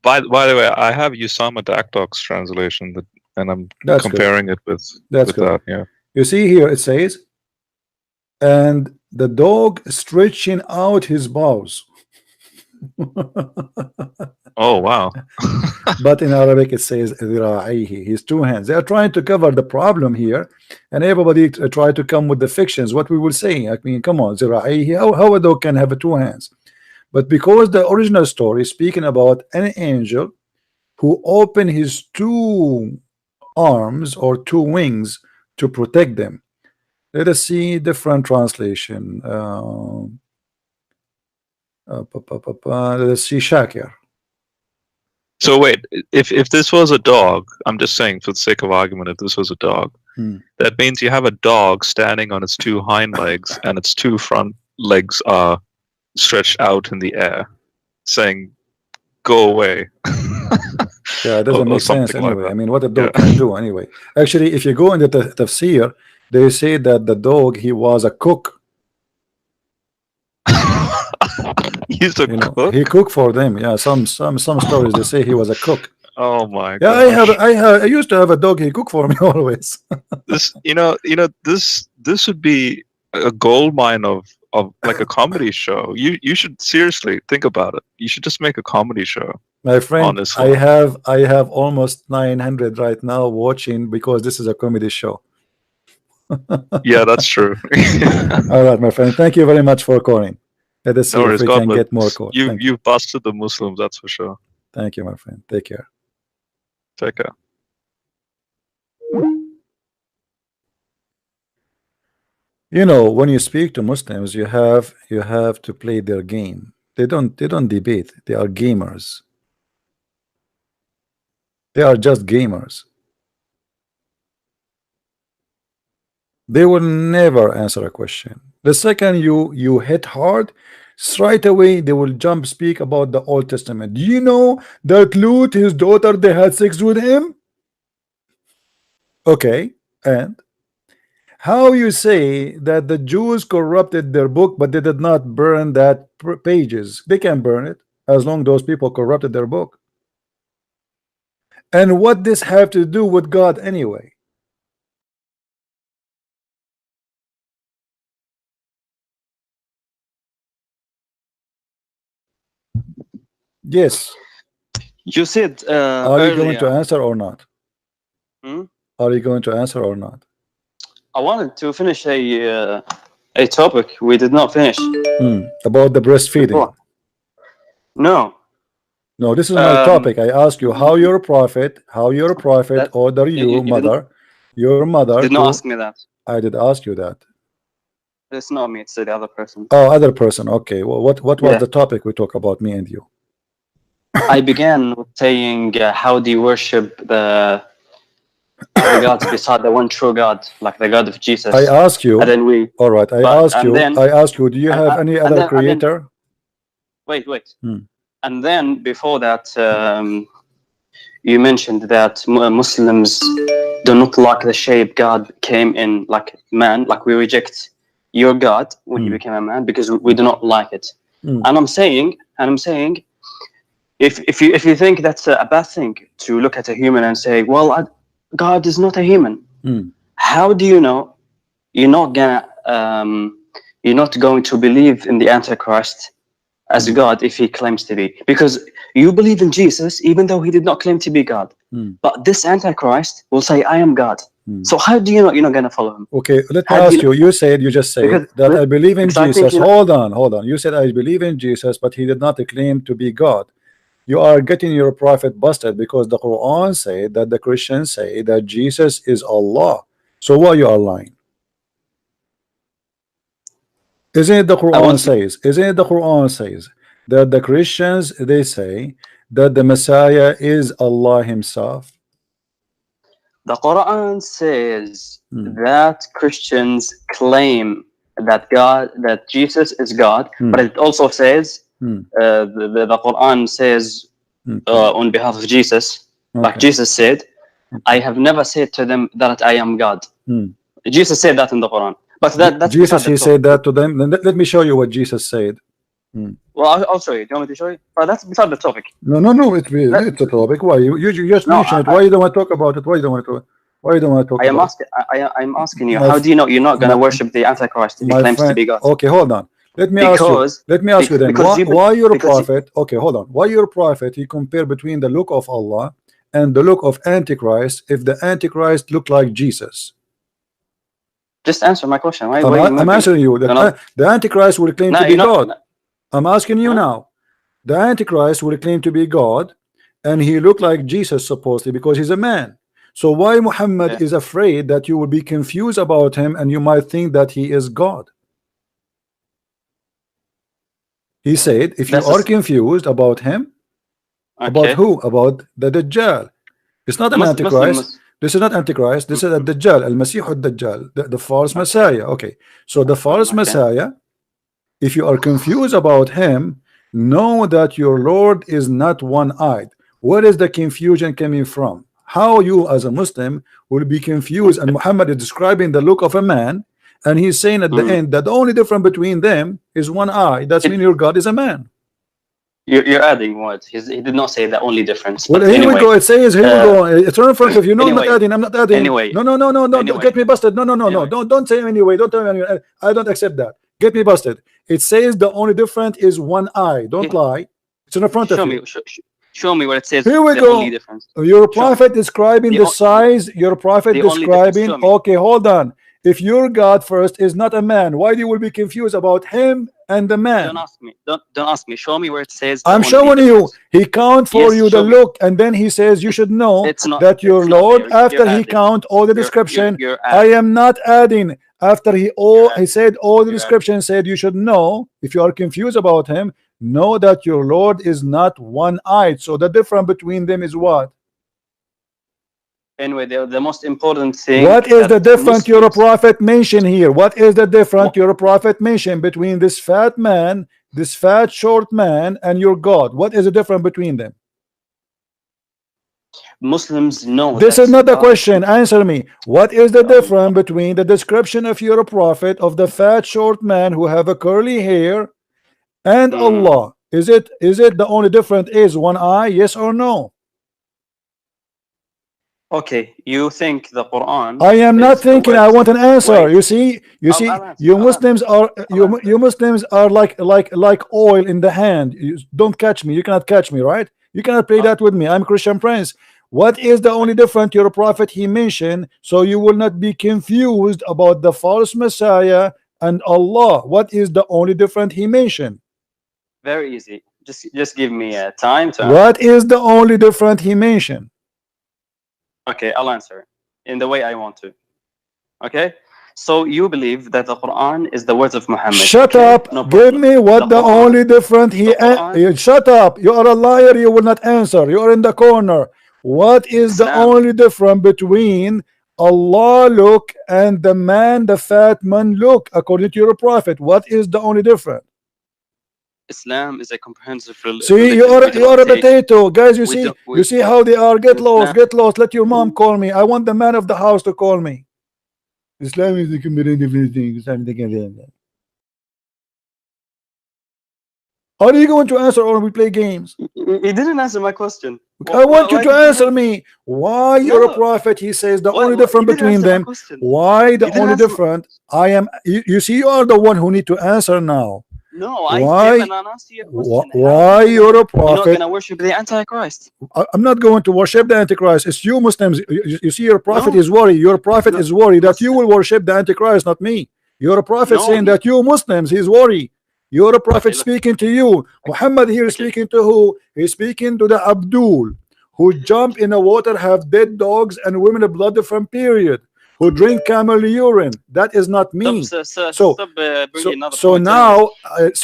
By the way, I have Usama Dakdok's translation, and I'm That's comparing it with That's good. that. Yeah. You see here it says, and the dog stretching out his paws. Oh wow. But in Arabic it says ذراعيه, his 2 hands. They are trying to cover the problem here, and everybody try to come with the fictions. What we will say, I mean, come on, ذراعيه, how a dog can have 2 hands? But because the original story is speaking about an angel who opened his 2 arms or 2 wings to protect them. Let us see different translation. Let us see Shakir. So wait, if this was a dog, I'm just saying for the sake of argument, if this was a dog, that means you have a dog standing on its 2 hind legs and its 2 front legs are stretched out in the air, saying, "Go away." Yeah, it doesn't Or make sense something like anyway. that. I mean, what a dog can do anyway. Actually, if you go into the tafsir, they say that the dog, he was a cook. He's a cook. He cooked for them. Yeah, some stories they say he was a cook. Oh my Yeah, god. I used to have a dog. He cooked for me always. This, this would be a gold mine of like a comedy show. You should seriously think about it. You should just make a comedy show. My friend, Honestly. I have almost 900 right now watching, because this is a comedy show. Yeah, that's true. All right, my friend. Thank you very much for calling. Let us see No if worries, we God can bless. get more calls. You busted the Muslims, that's for sure. Thank you, my friend. Take care. Take care. You know, when you speak to Muslims, you have to play their game. They don't debate. They are gamers. They are just gamers. They will never answer a question. The second you hit hard, straight away they will jump speak about the Old Testament. Do you know that Lut, his daughter, they had sex with him? Okay, and how you say that the Jews corrupted their book, but they did not burn that pages? They can burn it as long those people corrupted their book. And what this have to do with God anyway? Yes. You said Are you going to earlier. answer or not? Hmm? Are you going to answer or not? I wanted to finish a topic we did not finish About the breastfeeding. before. No. No, this is my topic. I ask you how your prophet That- order you, you didn't- mother, your mother Did to. not ask me that. I did ask you that. It's not me. It's the other person. Oh, other person. Okay. Well, what was Yeah. the topic we talk about, me and you? I began with saying how do you worship the other gods beside the one true God, like the God of Jesus. I ask you. And then we All right. I ask you. Do you have any other creator? wait. Hmm. And then before that, you mentioned that Muslims do not like the shape God came in, like man, like we reject your God when he became a man because we do not like it. And I'm saying, if you think that's a bad thing to look at a human and say, well, God is not a human. How do you know you're not going to believe in the Antichrist as God if he claims to be? Because you believe in Jesus even though he did not claim to be God. But this Antichrist will say, I am God. So how do you know you're not going to follow him? Okay, let me ask you. You just said Because- that I believe in because I think Jesus. you know- Hold on. You said I believe in Jesus, but he did not claim to be God. You are getting your prophet busted because the Quran say that the Christians say that Jesus is Allah. So why you are lying? Isn't it the Quran says? Isn't it the Quran says that the Christians they say that the Messiah is Allah Himself? The Quran says that Christians claim that Jesus is God, but it also says the Quran says on behalf of Jesus, like Jesus said, I have never said to them that I am God. Jesus said that in the Quran, but that's Jesus. He said that to them. Then let me show you what Jesus said. Well, I'll show you. Do you want me to show you? But that's beside the topic. No. It's a topic. Why you just mentioned it? Why you don't want to talk about it? Why you don't want to? Why you don't want to talk about it? I'm asking you. How do you know you're not going to worship the Antichrist if he claims to be God? Okay, hold on. Let me ask you then. Why your prophet? Okay, hold on. Why your prophet? He compare between the look of Allah and the look of Antichrist. If the Antichrist look like Jesus. Just answer my question. I'm answering you. The Antichrist will claim to be God. I'm asking you now. The Antichrist will claim to be God, and he looked like Jesus supposedly because he's a man. So why Muhammad is afraid that you will be confused about him and you might think that he is God? He said, if you are confused about him, about who? About the Dajjal. It's not an Antichrist. This is not Antichrist. This is a Dajjal, Al-Masih al-Dajjal, the false Messiah. Okay. So the false Messiah, if you are confused about him, know that your Lord is not one-eyed. Where is the confusion coming from? How you as a Muslim will be confused, and Muhammad is describing the look of a man, and he's saying at the end that the only difference between them is one eye. That's mean your God is a man. You're adding words. He did not say the only difference. Well, here we go. It says here we go. It's right in front of you. No, anyway, I'm not adding. Anyway. No. Anyway. Get me busted. No. Don't say anyway. Don't tell me anyway. I don't accept that. Get me busted. It says the only difference is one eye. Don't lie. It's in front of you. Show me what it says. Here we the go. Only difference. Your prophet describing the size. Your prophet describing. Okay, hold on. if your God first is not a man, why you will be confused about him and the man? Don't ask me. Don't ask me. Show me where it says. I'm showing you. He count for you the look, and then he says you should know that your Lord. After he count all the description, I am not adding. After he said all the description, said you should know. If you are confused about him, know that your Lord is not one-eyed. So the difference between them is what? Anyway, the most important thing. What is the difference your prophet mentioned here? What is the difference your prophet mentioned between this fat man, this fat short man, and your God? What is the difference between them? Muslims know. This is not the question. Answer me. What is the difference between the description of your prophet of the fat short man who have a curly hair and Allah? Is it the only difference is one eye? Yes or no? Okay, you think the Quran? I am not thinking. I want an answer. You see, you Muslims are like oil in the hand. You don't catch me. You cannot catch me, right? You cannot play that with me. I'm Christian Prince. What is the only difference your prophet he mentioned, so you will not be confused about the false Messiah and Allah? What is the only difference he mentioned? Very easy. Just give me time to. What is the only difference he mentioned? Okay, I'll answer in the way I want to. Okay, so you believe that the Quran is the words of Muhammad. Shut up. No, give me what the only difference he. Shut up. You are a liar. You will not answer. You are in the corner. What is the only difference between Allah look and the man, the fat man look, according to your prophet? What is the only difference? Islam is a comprehensive religion. See, you are a potato, guys. You see how they are. Get lost, get lost. Let your mom call me. I want the man of the house to call me. Islam is the comprehensive religion. Are you going to answer or we play games? He didn't answer my question. I want you to answer me. Why your prophet? He says the only difference between them. Why the only difference? I am. You see, you are the one who need to answer now. No, I gave an answer to your question. Why you're a prophet? You're not going to worship the Antichrist. I'm not going to worship the Antichrist. It's you Muslims. You see, your prophet is worried. Your prophet is worried that you will worship the Antichrist, not me. You're a prophet saying that you Muslims, he's worried. You're a prophet speaking to you. Muhammad here is speaking to who? He's speaking to the Abdul, who jump in the water, have dead dogs and women blood from period, who drink camel urine. That is not me. So now,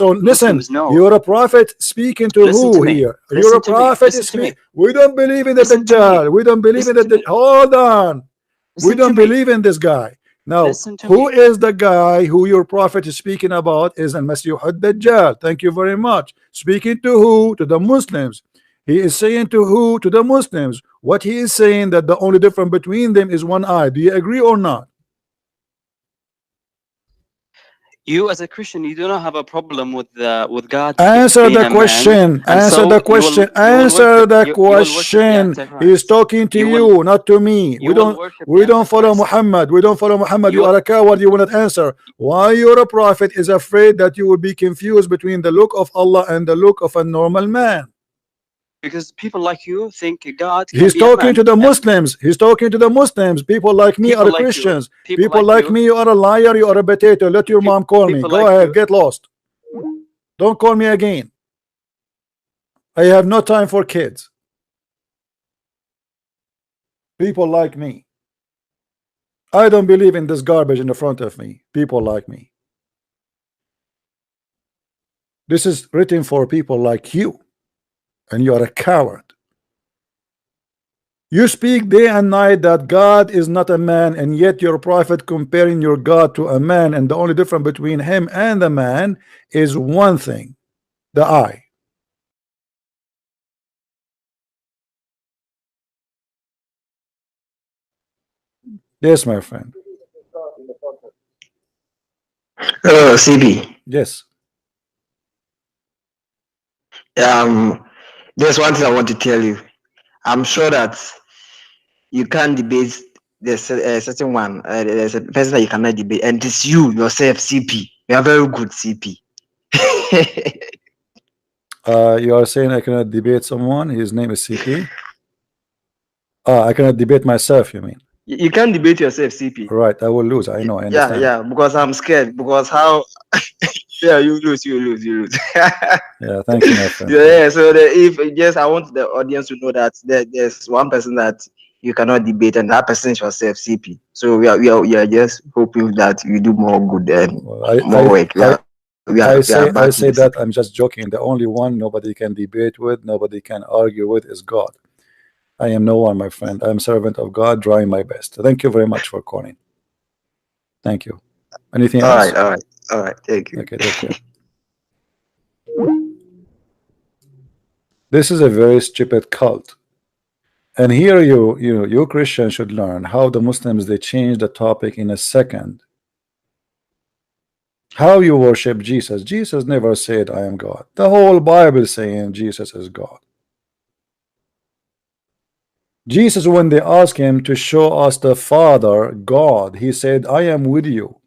listen, you're a prophet speaking to who here? You're a prophet speaking. We don't believe in the Dajjal. We don't believe in the hold on. We don't believe in this guy. Now, who is the guy who your prophet is speaking about? Is Al-Masih ad-Dajjal. Thank you very much. Speaking to who? To the Muslims. He is saying to who? To the Muslims. What he is saying that the only difference between them is one eye. Do you agree or not? You as a Christian, you do not have a problem with God. Answer the question. Answer the question. Answer the question. He's talking to you, not to me. We don't follow Muhammad. We don't follow Muhammad. You are a coward. You will not answer. Why your prophet is afraid that you will be confused between the look of Allah and the look of a normal man? Because people like you think God. He's talking to the Muslims. He's talking to the Muslims. People like me are Christians. People like me, you are a liar. You are a potato. Let your mom call me. Go ahead. Get lost. Don't call me again. I have no time for kids. People like me. I don't believe in this garbage in the front of me. People like me. This is written for people like you. And you are a coward. You speak day and night that God is not a man, and yet your prophet comparing your God to a man, and the only difference between him and the man is one thing, the eye. Yes, my friend. CB. Yes. There's one thing I want to tell you. I'm sure that you can't debate there's a certain one. There's a person that you cannot debate, and it's you yourself, CP. You are very good, CP. You are saying I cannot debate someone? His name is CP. I cannot debate myself, you mean? You can't debate yourself, CP. Right, I will lose. I know, I Yeah, understand. yeah, because I'm scared. Because how? Yeah, you lose, you lose, you lose. Yeah, thank you, my friend. Yeah, so if just I want the audience to know that there's one person that you cannot debate, and that person is yourself, CP. So we are just hoping that you do more good and Well, more work. We are back I with say the that CP. I'm just joking. The only one nobody can debate with, nobody can argue with is God. I am no one, my friend. I'm servant of God, trying my best. Thank you very much for calling. Thank you. Anything All else? right, all right, all right. Thank you. Okay, take care. This is a very stupid cult. And here you Christians should learn how the Muslims they change the topic in a second. How you worship Jesus. Jesus never said I am God. The whole Bible saying Jesus is God. Jesus, when they asked him to show us the Father, God, he said, I am with you.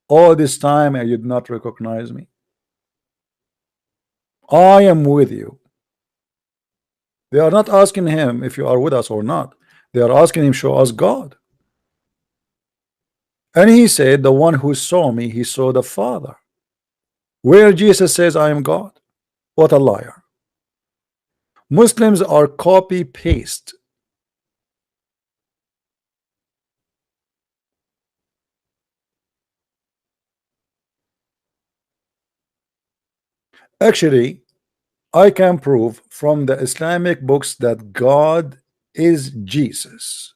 All this time and you did not recognize me. I am with you. They are not asking him if you are with us or not. They are asking him, show us God. And he said, the one who saw me, he saw the Father. Where Jesus says, I am God. What a liar. Muslims are copy paste. Actually, I can prove from the Islamic books that God is Jesus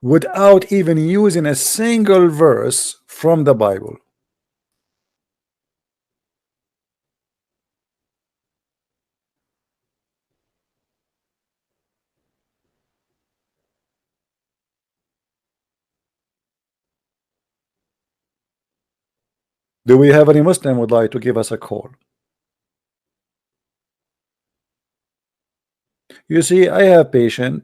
without even using a single verse from the Bible. Do we have any Muslim would like to give us a call? You see, I have patience.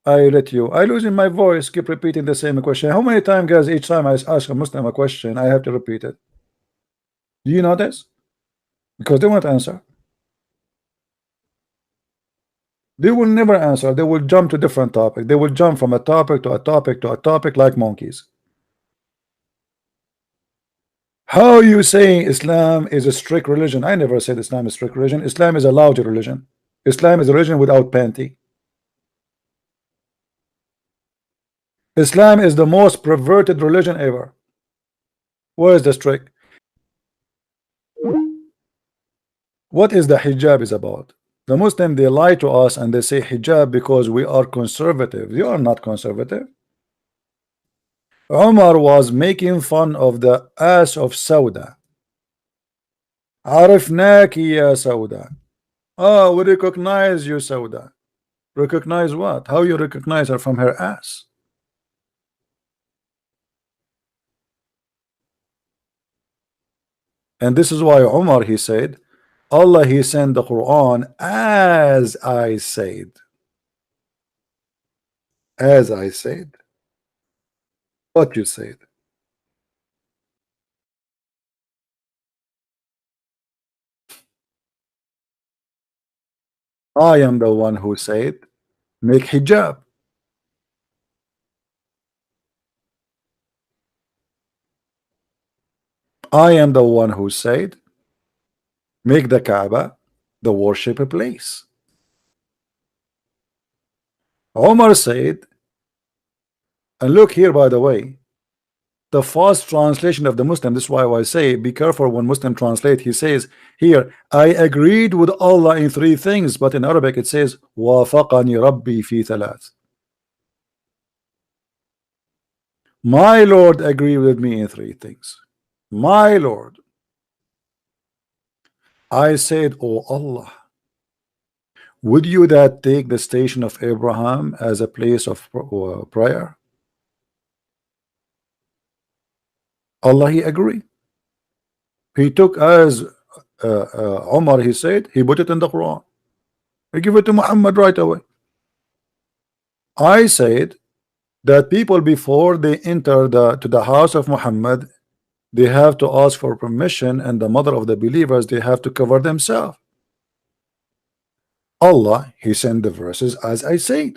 I let you. I losing my voice, keep repeating the same question. How many times, guys, each time I ask a Muslim a question, I have to repeat it? Do you notice? Because they won't answer. They will never answer. They will jump to different topic. They will jump from a topic to a topic to a topic like monkeys. How you saying Islam is a strict religion? I never said Islam is a strict religion. Islam is a lousy religion. Islam is a religion without panty. Islam is the most perverted religion ever. Where is the strict? What is the hijab is about? The Muslim they lie to us and they say hijab because we are conservative. You are not conservative. Umar was making fun of the ass of Sauda. Arifnaki ya Sauda. Oh, we recognize you, Sauda. Recognize what? How you recognize her from her ass? And this is why Umar he said, Allah he sent the Quran as I said. As I said. What you said. I am the one who said, make hijab. I am the one who said, make the Kaaba the worship place. Omar said, and look here, by the way, the fast translation of the Muslim, this is why I say be careful when Muslim translate. He says here, I agreed with Allah in three things, but in Arabic it says wafaqani rabbi fi thalath. My Lord agreed with me in three things. My Lord. I said, oh Allah, would you that take the station of Abraham as a place of prayer? Allah he agreed. He took as Omar he said, he put it in the Quran. He give it to Muhammad right away. I said that people before they enter to the house of Muhammad, they have to ask for permission, and the mother of the believers they have to cover themselves. Allah, He sent the verses as I said.